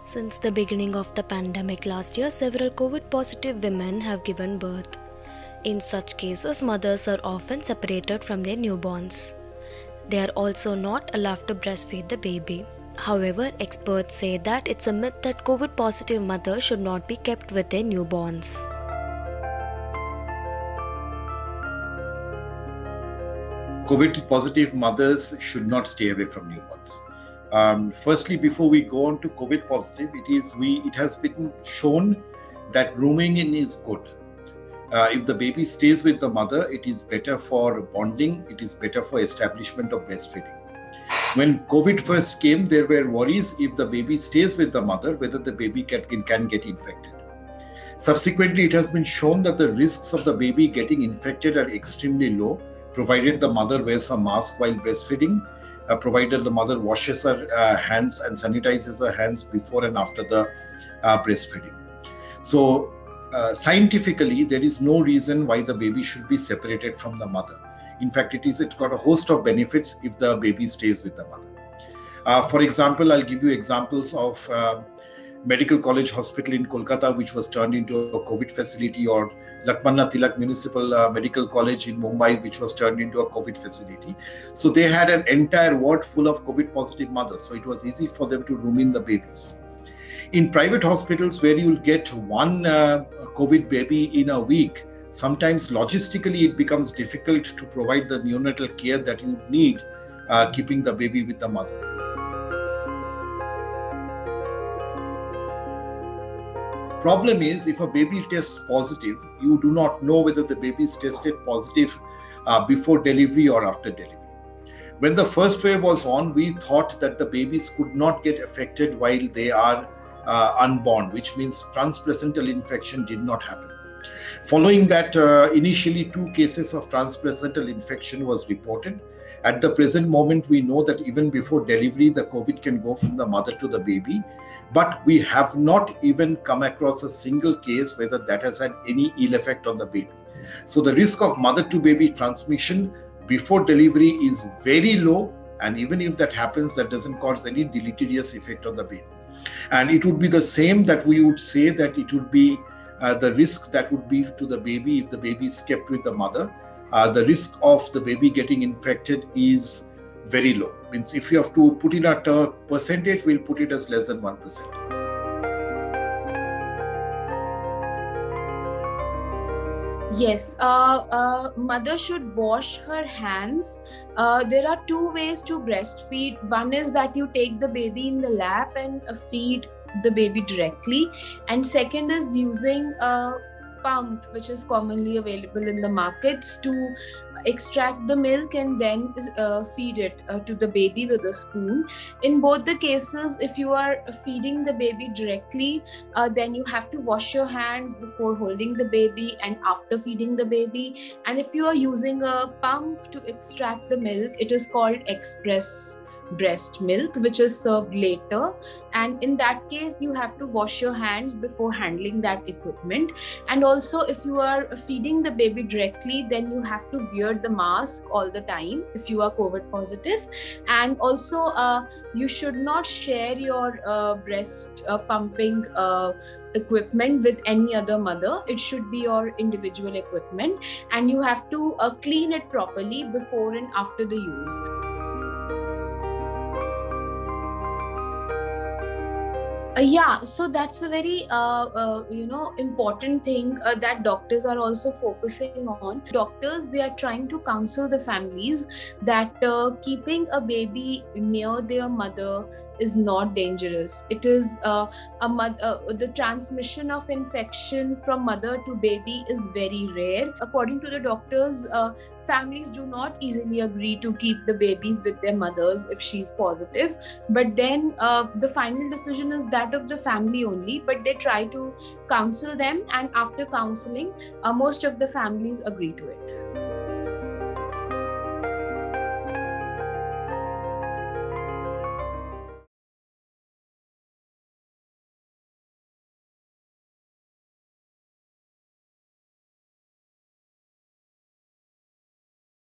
Since the beginning of the pandemic last year, several COVID-positive women have given birth. In such cases, mothers are often separated from their newborns. They are also not allowed to breastfeed the baby. However, experts say that it's a myth that COVID-positive mothers should not be kept with their newborns. COVID-positive mothers should not stay away from newborns. Firstly, before we go on to COVID positive, it has been shown that rooming in is good. If the baby stays with the mother, it is better for bonding, it is better for establishment of breastfeeding. When COVID first came, there were worries if the baby stays with the mother, whether the baby can get infected. Subsequently, it has been shown that the risks of the baby getting infected are extremely low, provided the mother wears a mask while breastfeeding, provided the mother washes her hands and sanitizes her hands before and after the breastfeeding. So scientifically, there is no reason why the baby should be separated from the mother. In fact, it's got a host of benefits if the baby stays with the mother. For example, I'll give you examples of Medical College Hospital in Kolkata, which was turned into a COVID facility, or Lakmanya Tilak Municipal Medical College in Mumbai, which was turned into a COVID facility. So they had an entire ward full of COVID positive mothers. So it was easy for them to room in the babies. In private hospitals, where you'll get one COVID baby in a week, sometimes logistically it becomes difficult to provide the neonatal care that you need, keeping the baby with the mother. Problem is, if a baby tests positive, you do not know whether the baby is tested positive before delivery or after delivery. When the first wave was on, we thought that the babies could not get affected while they are unborn, which means transplacental infection did not happen. Following that, initially 2 cases of transplacental infection was reported. At the present moment, we know that even before delivery, the COVID can go from the mother to the baby. But we have not even come across a single case whether that has had any ill effect on the baby. So the risk of mother to baby transmission before delivery is very low. And even if that happens, that doesn't cause any deleterious effect on the baby. And it would be the same that we would say that it would be the risk that would be to the baby if the baby is kept with the mother. The risk of the baby getting infected is very low. Means if you have to put in a percentage, we'll put it as less than 1%. Yes, mother should wash her hands. There are 2 ways to breastfeed. One is that you take the baby in the lap and feed the baby directly. And second is using a pump, which is commonly available in the markets, to extract the milk and then feed it to the baby with a spoon. In both the cases, if you are feeding the baby directly, then you have to wash your hands before holding the baby and after feeding the baby. And if you are using a pump to extract the milk, it is called express breast milk, which is served later, and in that case you have to wash your hands before handling that equipment. And also, if you are feeding the baby directly, then you have to wear the mask all the time if you are COVID positive. And also you should not share your breast pumping equipment with any other mother. It should be your individual equipment, and you have to clean it properly before and after the use. Yeah, so that's a very important thing that doctors are also focusing on. Doctors, they are trying to counsel the families that keeping a baby near their mother is not dangerous. It is the transmission of infection from mother to baby is very rare. According to the doctors, families do not easily agree to keep the babies with their mothers if she's positive. But then the final decision is that of the family only. But they try to counsel them, and after counseling, most of the families agree to it.